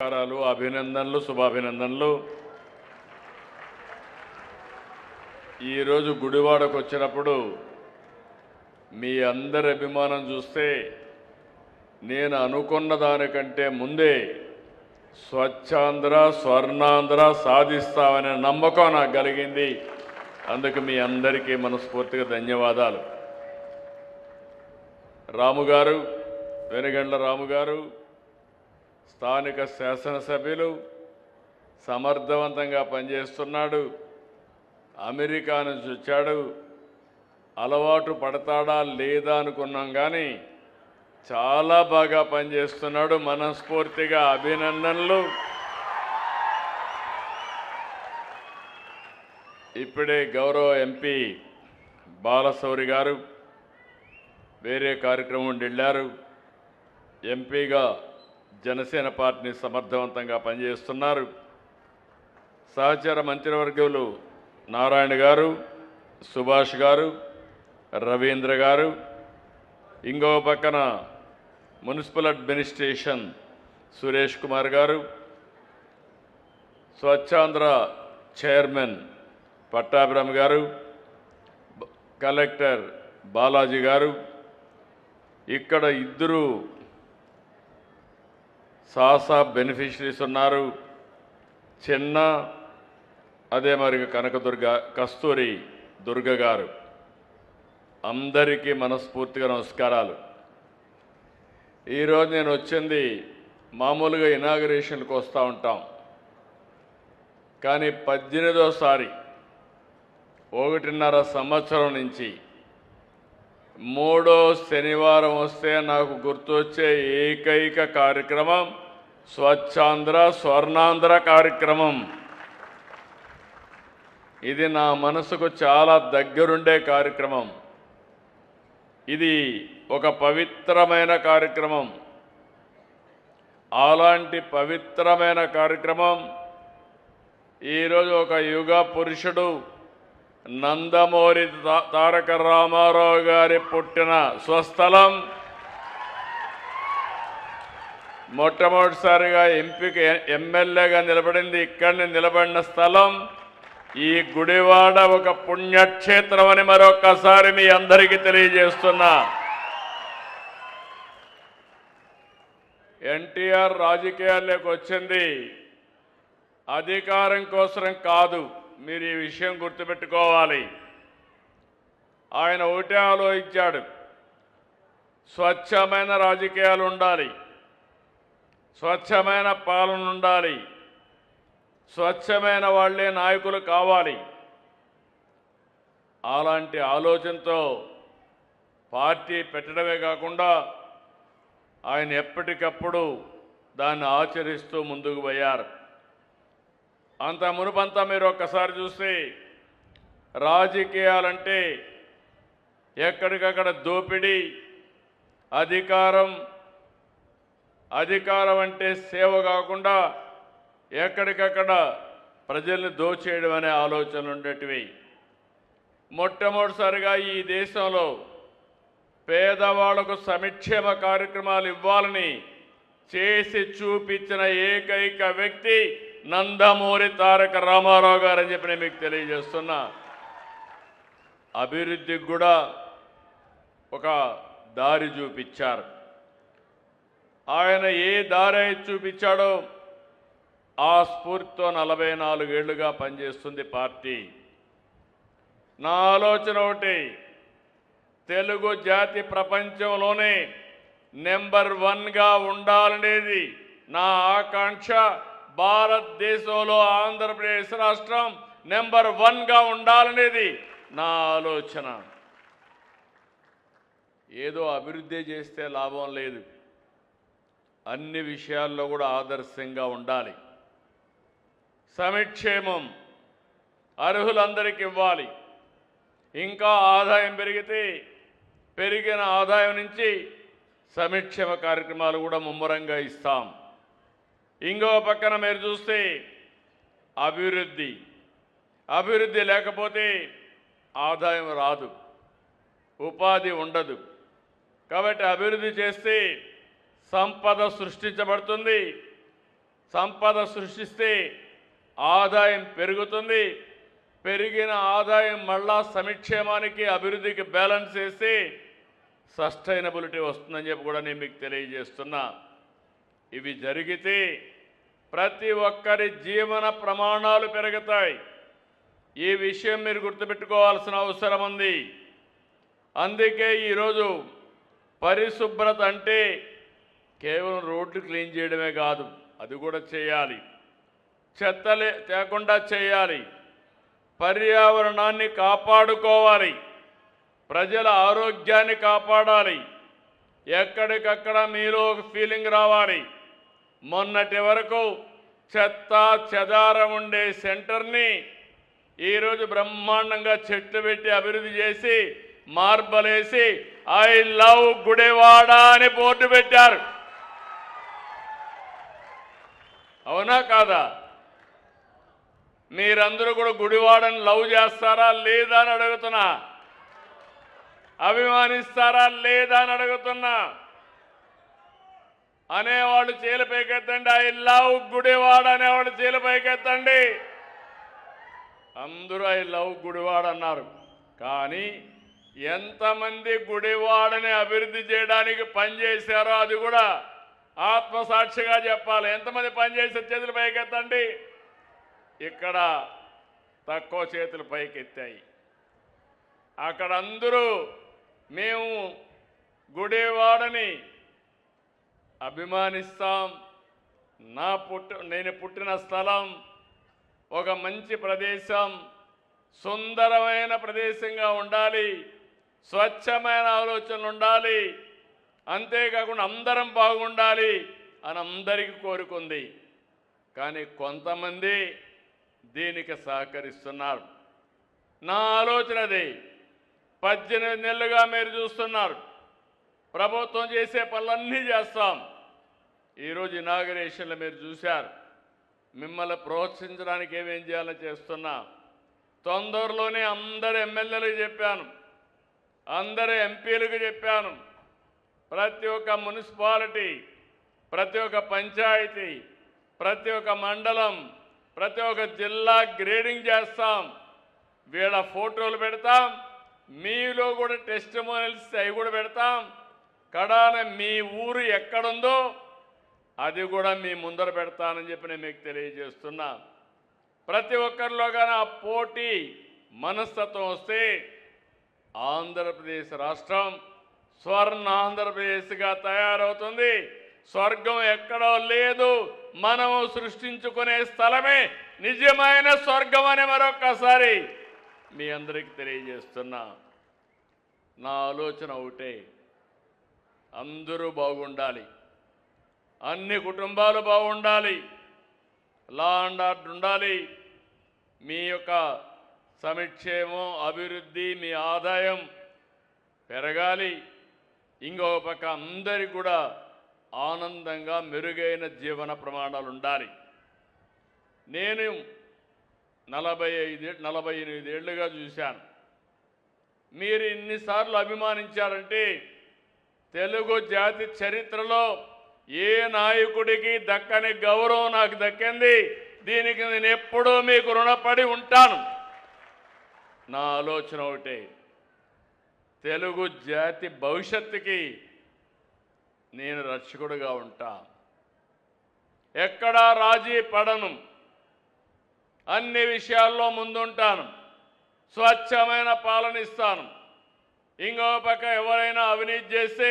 అభినందనలు, శుభాభినందనలు. ఈరోజు గుడివాడకు వచ్చినప్పుడు మీ అందరి అభిమానం చూస్తే నేను అనుకున్న దానికంటే ముందే స్వచ్ఛాంధ్ర, స్వర్ణాంధ్ర సాధిస్తామనే నమ్మకం నాకు కలిగింది. అందుకు మీ అందరికీ మనస్ఫూర్తిగా ధన్యవాదాలు. రాముగారు, వెనుగండ్ల రాముగారు స్థానిక శాసనసభ్యులు, సమర్థవంతంగా పనిచేస్తున్నాడు. అమెరికా నుంచి వచ్చాడు. అలవాటు పడతాడా లేదా అనుకున్నాం, కానీ చాలా బాగా పనిచేస్తున్నాడు. మనస్ఫూర్తిగా అభినందనలు. ఇప్పుడే గౌరవ ఎంపీ బాలశౌరి గారు వేరే కార్యక్రమం నుండి వెళ్ళారు. ఎంపీగా జనసేన పార్టీని సమర్థవంతంగా పనిచేస్తున్నారు. సహచర మంత్రివర్గులు నారాయణ గారు, సుభాష్ గారు, రవీంద్ర గారు, ఇంకో పక్కన మున్సిపల్ అడ్మినిస్ట్రేషన్ సురేష్ కుమార్ గారు, స్వచ్ఛాంధ్ర చైర్మన్ పట్టాభిరామ్ గారు, కలెక్టర్ బాలాజీ గారు, ఇక్కడ ఇద్దరు సాసా బెనిఫిషరీస్ ఉన్నారు. చిన్న అదే మరి కస్తూరి దుర్గ గారు. అందరికీ మనస్ఫూర్తిగా నమస్కారాలు. ఈరోజు నేను వచ్చింది మామూలుగా ఇనాగరేషన్కి వస్తూ ఉంటాం, కానీ 18వసారి 1.5 సంవత్సరం నుంచి 3వ శనివారం వస్తే నాకు గుర్తొచ్చే ఏకైక కార్యక్రమం స్వచ్ఛాంధ్ర, స్వర్ణాంధ్ర కార్యక్రమం. ఇది నా మనసుకు చాలా దగ్గరుండే కార్యక్రమం. ఇది ఒక పవిత్రమైన కార్యక్రమం. అలాంటి పవిత్రమైన కార్యక్రమం ఈరోజు ఒక యుగ పురుషుడు నందమూరి తారక రామారావు గారి పుట్టిన స్వస్థలం, మొట్టమొదటిసారిగా ఎమ్మెల్యేగా నిలబడింది ఇక్కడిని నిలబడిన స్థలం ఈ గుడివాడ ఒక పుణ్యక్షేత్రం అని మరొక్కసారి మీ అందరికీ తెలియజేస్తున్నా. ఎన్టీఆర్ రాజకీయాల్లోకి వచ్చింది అధికారం కోసం కాదు. మీరు ఈ విషయం గుర్తుపెట్టుకోవాలి. ఆయన ఒకటే ఆలోచించాడు, స్వచ్ఛమైన రాజకీయాలు ఉండాలి, స్వచ్ఛమైన పాలన ఉండాలి, స్వచ్ఛమైన వాళ్ళే నాయకులు కావాలి. అలాంటి ఆలోచనతో పార్టీ పెట్టడమే కాకుండా ఆయన ఎప్పటికప్పుడు దాన్ని ఆచరిస్తూ ముందుకు పోయారు. అంత మునుపంతా మీరు ఒక్కసారి చూస్తే రాజకీయాలంటే ఎక్కడికక్కడ దోపిడీ, అధికారం అంటే సేవ కాకుండా ఎక్కడికక్కడ ప్రజల్ని దోచేయడం అనే ఆలోచనలు ఉండేటివి. మొట్టమొదటిసారిగా ఈ దేశంలో పేదవాళ్లకు సంక్షేమ కార్యక్రమాలు ఇవ్వాలని చేసి చూపించిన ఏకైక వ్యక్తి నందమూరి తారక రామారావు గారు అని చెప్పి నేను మీకు తెలియజేస్తున్నా. అభివృద్ధికి కూడా ఒక దారి చూపించారు. ఆయన ఏ దారి చూపించాడో ఆ స్ఫూర్తితో 44 ఏళ్లుగా పనిచేస్తుంది పార్టీ. నా ఆలోచన ఒకటి, తెలుగు జాతి ప్రపంచంలోనే నెంబర్ 1గా ఉండాలనేది నా ఆకాంక్ష. భారతదేశంలో ఆంధ్రప్రదేశ్ రాష్ట్రం నెంబర్ 1గా ఉండాలనేది నా ఆలోచన. ఏదో అభివృద్ధి చేస్తే లాభం లేదు, అన్ని విషయాల్లో కూడా ఆదర్శంగా ఉండాలి. సంక్షేమం అర్హులందరికీ ఇవ్వాలి. ఇంకా ఆదాయం పెరిగితే పెరిగిన ఆదాయం నుంచి సంక్షేమ కార్యక్రమాలు కూడా ముమ్మరంగా ఇస్తాం. ఇంకో పక్కన మీరు చూస్తే అభివృద్ధి లేకపోతే ఆదాయం రాదు, ఉపాధి ఉండదు. కాబట్టి అభివృద్ధి చేస్తే సంపద సృష్టించబడుతుంది. సంపద సృష్టిస్తే ఆదాయం పెరుగుతుంది. పెరిగిన ఆదాయం మళ్ళా సంక్షేమానికి అభివృద్ధికి బ్యాలెన్స్ చేసి సస్టైనబిలిటీ వస్తుందని చెప్పి కూడా నేను మీకు తెలియజేస్తున్నా. ఇవి జరిగితే ప్రతి ఒక్కరి జీవన ప్రమాణాలు పెరుగుతాయి. ఈ విషయం మీరు గుర్తుపెట్టుకోవాల్సిన అవసరం ఉంది. అందుకే ఈరోజు పరిశుభ్రత అంటే కేవలం రోడ్లు క్లీన్ చేయడమే కాదు, అది కూడా చేయాలి. చెత్తలే తేకుండా చేయాలి. పర్యావరణాన్ని కాపాడుకోవాలి. ప్రజల ఆరోగ్యాన్ని కాపాడాలి. ఎక్కడికక్కడ మీలో ఒక ఫీలింగ్ రావాలి. మొన్నటి వరకు చెత్త చెదారం ఉండే సెంటర్ని ఈరోజు బ్రహ్మాండంగా చెట్లు పెట్టి అభివృద్ధి చేసి మార్బలేసి ఐ లవ్ గుడివాడ అని బోర్డు పెట్టారు. అవునా కాదా? మీరందరూ కూడా గుడివాడని లవ్ చేస్తారా లేదా అని అడుగుతున్నా. అభిమానిస్తారా లేదా అని అడుగుతున్నా. అనేవాళ్ళు చేలు పైకెత్తండి. ఐ లవ్ గుడివాడ అనేవాళ్ళు చేలు పైకెత్తండి. అందరూ ఐ లవ్ గుడివాడ అన్నారు. కానీ ఎంతమంది గుడివాడని అభివృద్ధి చేయడానికి పనిచేశారో అది కూడా ఆత్మసాక్షిగా చెప్పాలి. ఎంతమంది పనిచేసే చేతులు పైకెత్తండి. ఇక్కడ తక్కువ చేతులు పైకెత్తాయి. అక్కడ అందరూ మేము గుడివాడని అభిమానిస్తాం. నేను పుట్టిన స్థలం ఒక మంచి ప్రదేశం, సుందరమైన ప్రదేశంగా ఉండాలి, స్వచ్ఛమైన ఆలోచనలు ఉండాలి, అంతేకాకుండా అందరం బాగుండాలి అని అందరికీ కోరుకుంది. కానీ కొంతమంది దీనికి సహకరిస్తున్నారు. నా ఆలోచన అది. 18 నెలలుగా మీరు చూస్తున్నారు. ప్రభుత్వం చేసే పనులన్నీ చేస్తాం. ఈరోజు ఇనాగరేషన్లో మీరు చూశారు. మిమ్మల్ని ప్రోత్సహించడానికి ఏమేం చేయాలో చేస్తున్నా. తొందరలోనే అందరు ఎమ్మెల్యేలకు చెప్పాను, అందరు ఎంపీలకు చెప్పాను. ప్రతి ఒక్క మున్సిపాలిటీ, ప్రతి ఒక్క పంచాయతీ, ప్రతి ఒక్క మండలం, ప్రతి ఒక్క జిల్లా గ్రేడింగ్ చేస్తాం. వీళ్ళ ఫోటోలు పెడతాం. మీలో కూడా టెస్టిమోనియల్స్ అవి కూడా పెడతాం. కడాన మీ ఊరు ఎక్కడుందో అది కూడా మీ ముందర పెడతానని చెప్పి నేను మీకు తెలియజేస్తున్నా. ప్రతి ఒక్కరిలో కానీ ఆ పోటీ మనస్తత్వం వస్తే ఆంధ్రప్రదేశ్ రాష్ట్రం స్వర్ణ ఆంధ్రప్రదేశ్గా తయారవుతుంది. స్వర్గం ఎక్కడో లేదు, మనము సృష్టించుకునే స్థలమే నిజమైన స్వర్గం అని మరొక్కసారి మీ అందరికీ తెలియజేస్తున్నా. నా ఆలోచన ఒకటే, అందరూ బాగుండాలి, అన్ని కుటుంబాలు బాగుండాలి, లా అండ్ ఆర్డర్ ఉండాలి, మీ యొక్క సంక్షేమం అభివృద్ధి మీ ఆదాయం పెరగాలి. ఇంకొక పక్క అందరికీ కూడా ఆనందంగా మెరుగైన జీవన ప్రమాణాలు ఉండాలి. నేను 48 ఏళ్ళుగా చూశాను. మీరు ఇన్నిసార్లు అభిమానించారంటే తెలుగు జాతి చరిత్రలో ఏ నాయకుడికి దక్కని గౌరవం నాకు దక్కింది. దీనికి నేను ఎప్పుడూ మీకు రుణపడి ఉంటాను. నా ఆలోచన ఒకటే, తెలుగు జాతి భవిష్యత్తుకి నేను రక్షకుడుగా ఉంటా. ఎక్కడా రాజీ పడను, అన్ని విషయాల్లో ముందుంటాను, స్వచ్ఛమైన పాలన ఇస్తాను. ఇంకో పక్క ఎవరైనా అవినీతి చేస్తే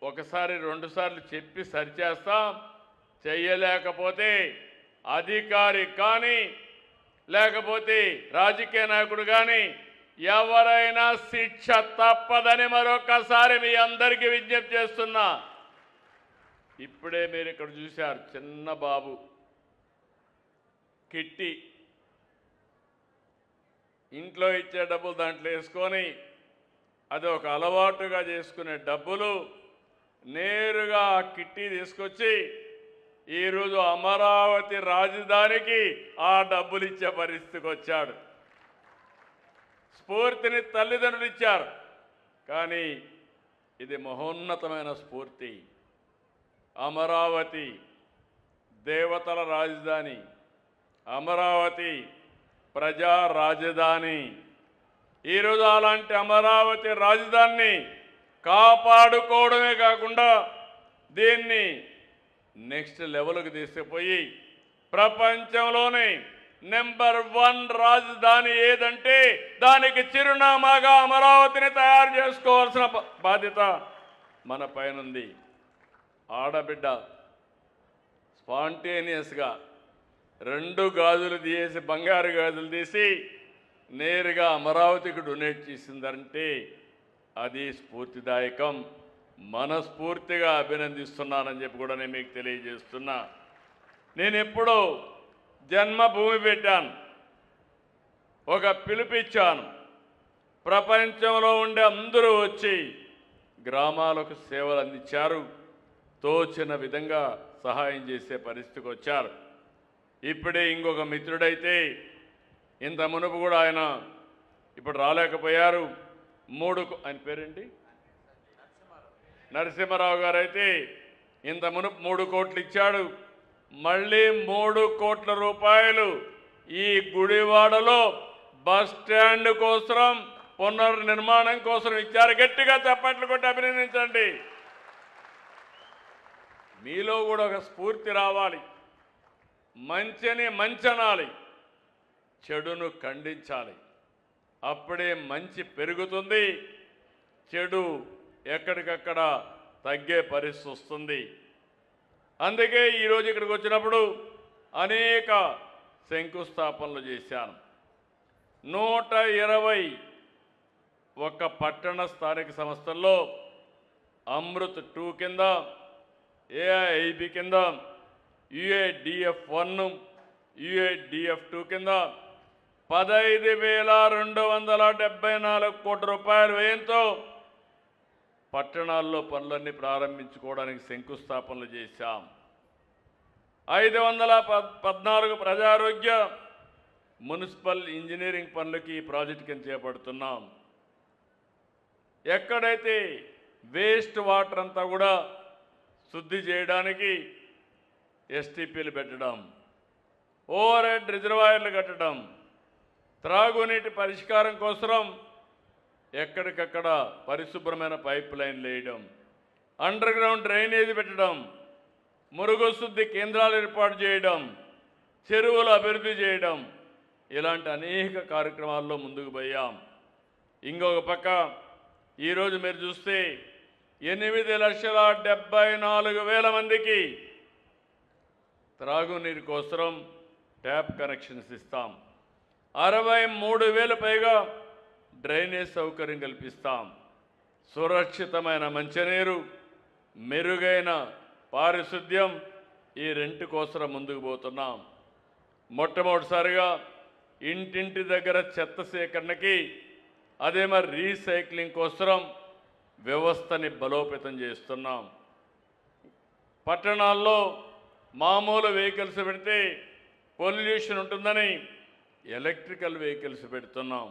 ఒకసారి 2 సార్లు చెప్పి సరిచేస్తాం. చెయ్యలేకపోతే అధికారి కానీ లేకపోతే రాజకీయ నాయకుడు కానీ ఎవరైనా శిక్ష తప్పదని మరొకసారి మీ అందరికీ విజ్ఞప్తి చేస్తున్నా. ఇప్పుడే మీరు ఇక్కడ చూశారు, చిన్న బాబు కిట్టి ఇంట్లో ఇచ్చే డబ్బులు దాంట్లో వేసుకొని అది ఒక అలవాటుగా చేసుకునే డబ్బులు నేరుగా ఆ కిట్టి తీసుకొచ్చి ఈరోజు అమరావతి రాజధానికి ఆ డబ్బులు ఇచ్చే పరిస్థితికి వచ్చాడు. స్ఫూర్తిని తల్లిదండ్రులు ఇచ్చారు, కానీ ఇది మహోన్నతమైన స్ఫూర్తి. అమరావతి దేవతల రాజధాని, అమరావతి ప్రజా రాజధాని. ఈరోజు అలాంటి అమరావతి రాజధానిని కాపాడుకోవడమే కాకుండా దీన్ని నెక్స్ట్ లెవెల్కి తీసుకుపోయి ప్రపంచంలోనే నెంబర్ 1 రాజధాని ఏదంటే దానికి చిరునామాగా అమరావతిని తయారు చేసుకోవాల్సిన బాధ్యత మన పైనుంది. ఆడబిడ్డ స్పాంటేనియస్గా 2 గాజులు తీసి బంగారు గాజులు తీసి నేరుగా అమరావతికి డొనేట్ చేసిందంటే అది స్ఫూర్తిదాయకం. మనస్ఫూర్తిగా అభినందిస్తున్నానని చెప్పి కూడా నేను మీకు తెలియజేస్తున్నా. నేను ఎప్పుడో జన్మభూమి పెట్టాను, ఒక పిలుపిచ్చాను. ప్రపంచంలో ఉండే అందరూ వచ్చి గ్రామాలకు సేవలు అందించారు, తోచిన విధంగా సహాయం చేసే పరిస్థితికి వచ్చారు. ఇప్పుడే ఇంకొక మిత్రుడైతే ఇంత మునుపు కూడా ఆయన ఇప్పుడు రాలేకపోయారు. ఆయన పేరేంటి, నరసింహారావు గారు అయితే ఇంత మునుపు 3 కోట్లు ఇచ్చాడు. మళ్ళీ 3 కోట్ల రూపాయలు ఈ గుడివాడలో బస్ స్టాండ్ కోసం పునర్నిర్మాణం కోసం ఇచ్చారు. గట్టిగా చప్పట్లు కొట్టి అభినందించండి. మీలో కూడా ఒక స్ఫూర్తి రావాలి. మంచిని మంచనాలి, చెడును ఖండించాలి. అప్పుడే మంచి పెరుగుతుంది, చెడు ఎక్కడికక్కడ తగ్గే పరిస్థితి వస్తుంది. అందుకే ఈరోజు ఇక్కడికి వచ్చినప్పుడు అనేక శంకుస్థాపనలు చేశాను. 121 పట్టణ స్థానిక సంస్థల్లో అమృత్ 2 కింద, ఏఐఐబి కింద, UADF1, UADF2 కింద 15,274 కోట్ల రూపాయలు వ్యయంతో పట్టణాల్లో పనులన్నీ ప్రారంభించుకోవడానికి శంకుస్థాపనలు చేశాం. 514 ప్రజారోగ్య మున్సిపల్ ఇంజనీరింగ్ పనులకి ఈ ప్రాజెక్టు కింద చేపడుతున్నాం. ఎక్కడైతే వేస్ట్ వాటర్ అంతా కూడా శుద్ధి చేయడానికి STPలు పెట్టడం, ఓవర్ హెడ్ రిజర్వాయర్లు కట్టడం, త్రాగునీటి పరిష్కారం కోసం ఎక్కడికక్కడ పరిశుభ్రమైన పైప్ లైన్లు వేయడం, అండర్ గ్రౌండ్ డ్రైనేజీ పెట్టడం, మురుగు శుద్ధి కేంద్రాలు ఏర్పాటు చేయడం, చెరువులు అభివృద్ధి చేయడం, ఇలాంటి అనేక కార్యక్రమాల్లో ముందుకు పోయాం. ఇంకొక పక్క ఈరోజు మీరు చూస్తే 8,74,000 మందికి త్రాగునీరు కోసం ట్యాప్ కనెక్షన్స్ ఇస్తాం. 63,000 పైగా డ్రైనేజ్ సౌకర్యం కల్పిస్తాం. సురక్షితమైన మంచినీరు, మెరుగైన పారిశుద్ధ్యం, ఈ 2 కోసం ముందుకు పోతున్నాం. మొట్టమొదటిసారిగా ఇంటింటి దగ్గర చెత్త సేకరణకి, అదే మరి రీసైక్లింగ్ కోసం వ్యవస్థని బలోపేతం చేస్తున్నాం. పట్టణాల్లో మామూలు వెహికల్స్ పెడితే పొల్యూషన్ ఉంటుందని ఎలక్ట్రికల్ వెహికల్స్ పెడుతున్నాం.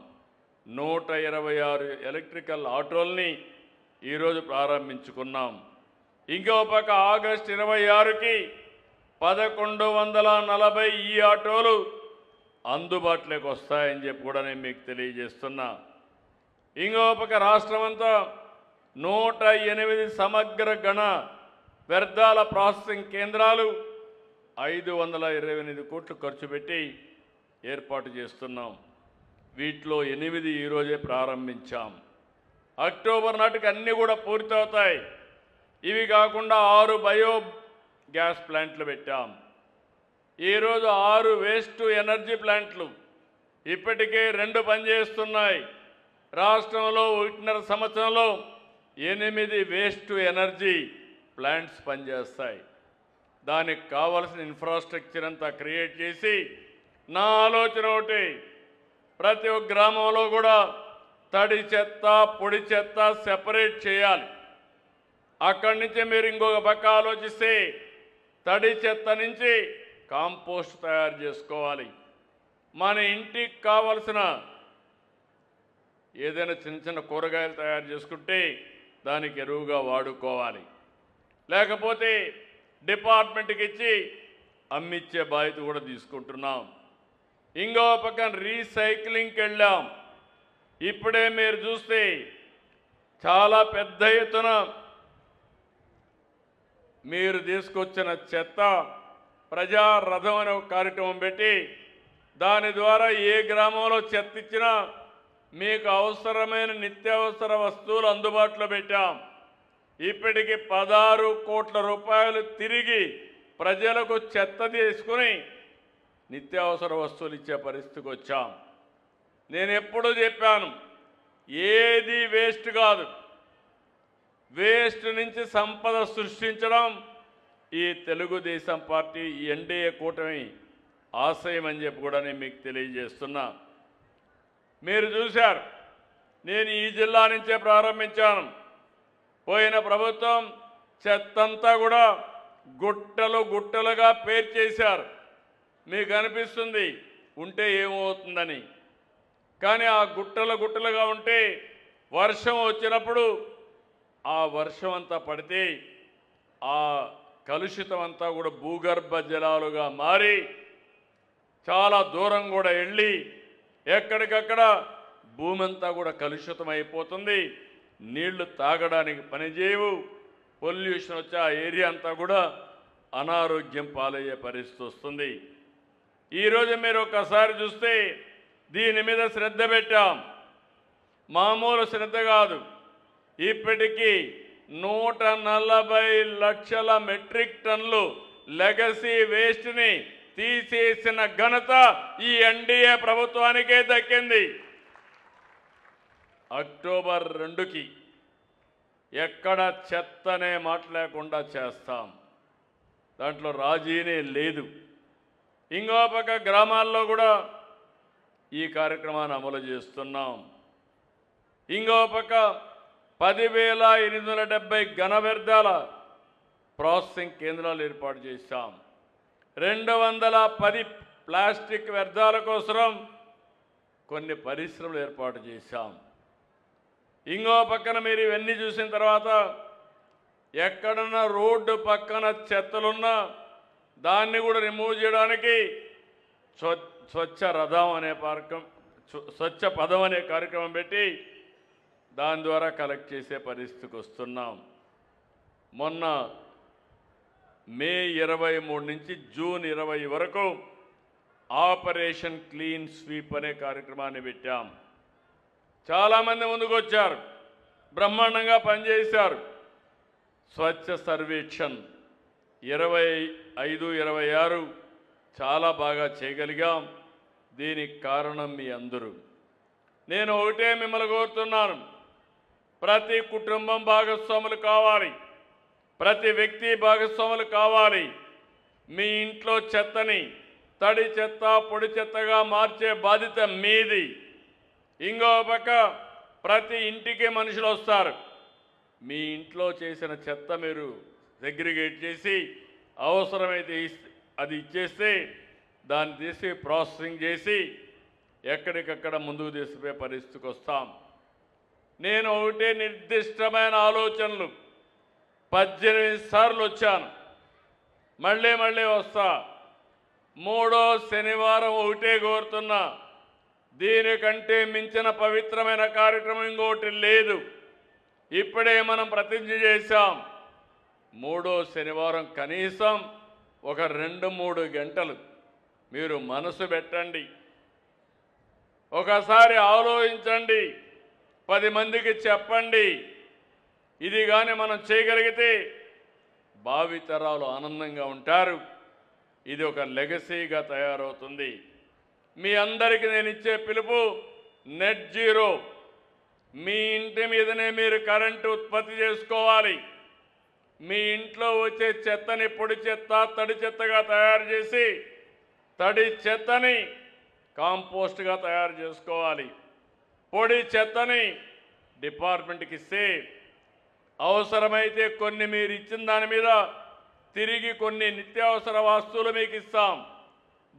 126 ఎలక్ట్రికల్ ఆటోల్ని ఈరోజు ప్రారంభించుకున్నాం. ఇంకో పక్క ఆగస్టు 26కి 1140 ఈ ఆటోలు అందుబాటులోకి వస్తాయని చెప్పి కూడా నేను మీకు తెలియజేస్తున్నా. ఇంకో పక్క రాష్ట్రమంతా 108 సమగ్ర గణ వ్యర్థాల ప్రాసెసింగ్ కేంద్రాలు 528 కోట్లు ఖర్చు పెట్టి ఏర్పాటు చేస్తున్నాం. వీటిలో 8 ఈరోజే ప్రారంభించాం. అక్టోబర్ నాటికి అన్నీ కూడా పూర్తవుతాయి. ఇవి కాకుండా 6 బయో గ్యాస్ ప్లాంట్లు పెట్టాం. ఈరోజు 6 వేస్ట్ ఎనర్జీ ప్లాంట్లు ఇప్పటికే 2 పనిచేస్తున్నాయి. రాష్ట్రంలో 1.5 సంవత్సరంలో 8 వేస్ట్ ఎనర్జీ ప్లాంట్స్ పనిచేస్తాయి. దానికి కావలసిన ఇన్ఫ్రాస్ట్రక్చర్ అంతా క్రియేట్ చేసి, నా ఆలోచన ఒకటి, ప్రతి ఒక్క గ్రామంలో కూడా తడి చెత్త పొడి చెత్త సెపరేట్ చేయాలి. అక్కడి నుంచి మీరు ఇంకొక పక్క ఆలోచిస్తే తడి చెత్త నుంచి కాంపోస్ట్ తయారు చేసుకోవాలి. మన ఇంటికి కావలసిన ఏదైనా చిన్న చిన్న కూరగాయలు తయారు చేసుకుంటే దానికి ఎరువుగా వాడుకోవాలి. లేకపోతే డిపార్ట్మెంట్కి ఇచ్చి అమ్మిచ్చే బాధ్యత కూడా తీసుకుంటున్నాం. ఇంకో పక్కన రీసైక్లింగ్కి వెళ్ళాం. ఇప్పుడే మీరు చూస్తే చాలా పెద్ద ఎత్తున మీరు తీసుకొచ్చిన చెత్త ప్రజారథం అనే ఒక కార్యక్రమం పెట్టి దాని ద్వారా ఏ గ్రామంలో చెత్త ఇచ్చినా మీకు అవసరమైన నిత్యావసర వస్తువులు అందుబాటులో పెట్టాం. ఇప్పటికి 16 కోట్ల రూపాయలు తిరిగి ప్రజలకు చెత్త తీసుకుని నిత్యావసర వస్తువులు ఇచ్చే పరిస్థితికి వచ్చాం. నేను ఎప్పుడూ చెప్పాను, ఏది వేస్ట్ కాదు. వేస్ట్ నుంచి సంపద సృష్టించడం ఈ తెలుగుదేశం పార్టీ ఎన్డీఏ కూటమి ఆశయం అని చెప్పి కూడా నేను మీకు తెలియజేస్తున్నా. మీరు చూశారు, నేను ఈ జిల్లా నుంచే ప్రారంభించాను. పోయిన ప్రభుత్వం చెత్తంతా కూడా గుట్టలు గుట్టలుగా పేర్చేశారు. మీకు అనిపిస్తుంది ఉంటే ఏమవుతుందని, కానీ ఆ గుట్టలు గుట్టలుగా ఉంటే వర్షం వచ్చినప్పుడు ఆ వర్షం అంతా పడితే ఆ కలుషితం అంతా కూడా భూగర్భ జలాలుగా మారి చాలా దూరం కూడా వెళ్ళి ఎక్కడికక్కడ భూమి అంతా కూడా కలుషితం అయిపోతుంది. నీళ్లు తాగడానికి పనిచేయవు. పొల్యూషన్ వచ్చి ఆ ఏరియా అంతా కూడా అనారోగ్యం పాలయ్యే పరిస్థితి వస్తుంది. ఈరోజు మీరు ఒకసారి చూస్తే దీని మీద శ్రద్ధ పెట్టాం. మామూలు శ్రద్ధ కాదు. ఇప్పటికీ 140 లక్షల మెట్రిక్ టన్నులు లెగసీ వేస్ట్ని తీసేసిన ఘనత ఈ ఎన్డీఏ ప్రభుత్వానికే దక్కింది. అక్టోబర్ 2కి ఎక్కడ చెత్తనే మాట లేకుండా చేస్తాం. దాంట్లో రాజీనే లేదు. ఇంకో పక్క గ్రామాల్లో కూడా ఈ కార్యక్రమాన్ని అమలు చేస్తున్నాం. ఇంకో పక్క 10,870 ఘన వ్యర్థాల ప్రాసెసింగ్ కేంద్రాలు ఏర్పాటు చేశాం. 210 ప్లాస్టిక్ వ్యర్థాల కోసం కొన్ని పరిశ్రమలు ఏర్పాటు చేశాం. ఇంకో పక్కన మీరు ఇవన్నీ చూసిన తర్వాత ఎక్కడన్నా రోడ్డు పక్కన చెత్తలున్నా దాన్ని కూడా రిమూవ్ చేయడానికి స్వచ్ఛ రథం అనే స్వచ్ఛ పదం అనే కార్యక్రమం పెట్టి దాని ద్వారా కలెక్ట్ చేసే పరిస్థితికి వస్తున్నాం. మొన్న మే 23 నుంచి జూన్ 20 వరకు ఆపరేషన్ క్లీన్ స్వీప్ అనే కార్యక్రమాన్ని పెట్టాం. చాలామంది ముందుకు వచ్చారు, బ్రహ్మాండంగా పనిచేశారు. స్వచ్ఛ సర్వేక్షణ్ 25, 26 చాలా బాగా చేయగలిగాం. దీనికి కారణం మీ అందరూ. నేను ఒకటే మిమ్మల్ని కోరుతున్నాను, ప్రతి కుటుంబం భాగస్వాములు కావాలి, ప్రతి వ్యక్తి భాగస్వాములు కావాలి. మీ ఇంట్లో చెత్తని తడి చెత్త పొడి చెత్తగా మార్చే బాధ్యత మీది. ఇంకో పక్క ప్రతి ఇంటికి మనుషులు వస్తారు. మీ ఇంట్లో చేసిన చెత్త మీరు సెగ్రిగేట్ చేసి అవసరమైతే అది ఇచ్చేస్తే దాన్ని తీసి ప్రాసెసింగ్ చేసి ఎక్కడికక్కడ ముందుకు తీసుకుపోయే పరిస్థితికి వస్తాం. నేను ఒకటే నిర్దిష్టమైన ఆలోచనలు 18 సార్లు వచ్చాను, మళ్ళీ వస్తా. 3వ శనివారం ఒకటే కోరుతున్నా, దీనికంటే మించిన పవిత్రమైన కార్యక్రమం ఇంకోటి లేదు. ఇప్పుడే మనం ప్రతిజ్ఞ చేశాం, 3వ శనివారం కనీసం ఒక 2-3 గంటలు మీరు మనసు పెట్టండి, ఒకసారి ఆలోచించండి, 10 మందికి చెప్పండి. ఇది కానీ మనం చేయగలిగితే భావితరాలు ఆనందంగా ఉంటారు. ఇది ఒక లెగసీగా తయారవుతుంది. మీ అందరికీ నేను ఇచ్చే పిలుపు నెట్ జీరో. మీ ఇంటి మీదనే మీరు కరెంటు ఉత్పత్తి చేసుకోవాలి. మీ ఇంట్లో వచ్చే చెత్తని పొడి చెత్త తడి చెత్తగా తయారు చేసి తడి చెత్తని కాంపోస్ట్గా తయారు చేసుకోవాలి. పొడి చెత్తని డిపార్ట్మెంట్కి ఇస్తే అవసరమైతే కొన్ని మీరు ఇచ్చిన దాని మీద తిరిగి కొన్ని నిత్యావసర వస్తువులు మీకు ఇస్తాం.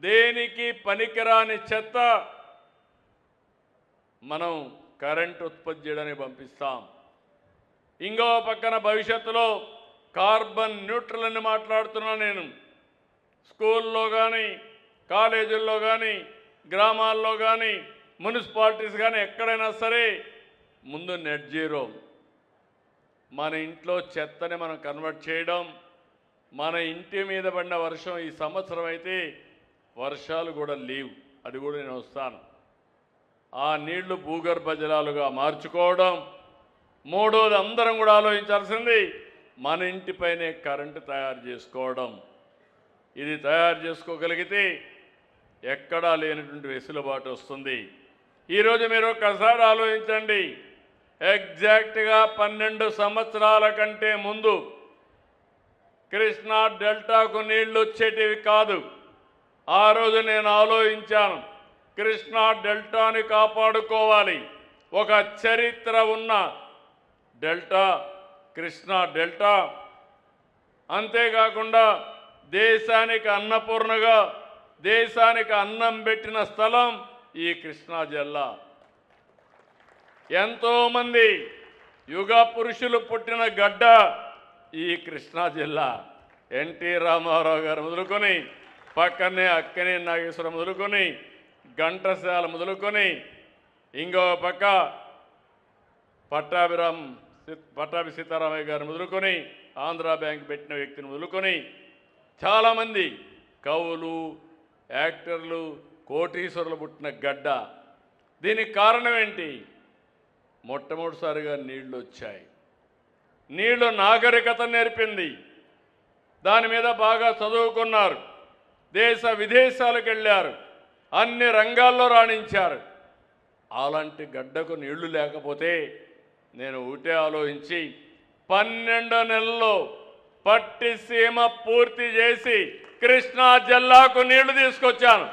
దేనికి పనికిరాని చెత్త మనం కరెంట్ ఉత్పత్తి చేయడానికి పంపిస్తాం. ఇంకో పక్కన భవిష్యత్తులో కార్బన్ న్యూట్రల్ అని మాట్లాడుతున్నా నేను. స్కూల్లో కానీ, కాలేజీల్లో కానీ, గ్రామాల్లో కానీ, మున్సిపాలిటీస్ కానీ ఎక్కడైనా సరే ముందు నెట్ జీరో. మన ఇంట్లో చెత్తని మనం కన్వర్ట్ చేయడం, మన ఇంటి మీద పడిన వర్షం ఈ సంవత్సరం అయితే వర్షాలు కూడా లేవు, అది కూడా నేను వస్తాను. ఆ నీళ్లు భూగర్భ జలాలుగా మార్చుకోవడం. మూడోది అందరం కూడా ఆలోచించాల్సింది మన ఇంటిపైనే కరెంటు తయారు చేసుకోవడం. ఇది తయారు చేసుకోగలిగితే ఎక్కడా లేనటువంటి వెసులుబాటు వస్తుంది. ఈరోజు మీరు ఒక్కసారి ఆలోచించండి, ఎగ్జాక్ట్గా 12 సంవత్సరాల కంటే ముందు కృష్ణా డెల్టాకు నీళ్లు వచ్చేటివి కాదు. ఆ రోజు నేను ఆలోచించాను, కృష్ణా డెల్టాని కాపాడుకోవాలి. ఒక చరిత్ర ఉన్న డెల్టా, కృష్ణా డెల్టా. అంతేకాకుండా దేశానికి అన్నపూర్ణగా, దేశానికి అన్నం పెట్టిన స్థలం ఈ కృష్ణా జిల్లా. ఎంతోమంది యుగ పురుషులు పుట్టిన గడ్డ ఈ కృష్ణా జిల్లా. ఎన్టీ రామారావు గారు మొదలుకొని, పక్కనే అక్కనే నాగేశ్వరం మొదలుకొని, ఘంటసాల మొదలుకొని, ఇంకో పక్క పట్టాభి సీతారామయ్య గారు మొదలుకొని, ఆంధ్రా బ్యాంక్ పెట్టిన వ్యక్తిని మొదలుకొని చాలామంది కవులు, యాక్టర్లు, కోటీశ్వరులు పుట్టిన గడ్డ. దీనికి కారణం ఏంటి? మొట్టమొదటిసారిగా నీళ్లు వచ్చాయి. నీళ్లు నాగరికత నేర్పింది. దాని మీద బాగా చదువుకున్నారు, దేశ విదేశాలకు వెళ్ళారు, అన్ని రంగాల్లో రాణించారు. అలాంటి గడ్డకు నీళ్లు లేకపోతే నేను ఊటే ఆలోచించి 12 నెలల్లో పట్టిసీమ పూర్తి చేసి కృష్ణా జిల్లాకు నీళ్లు తీసుకొచ్చాను.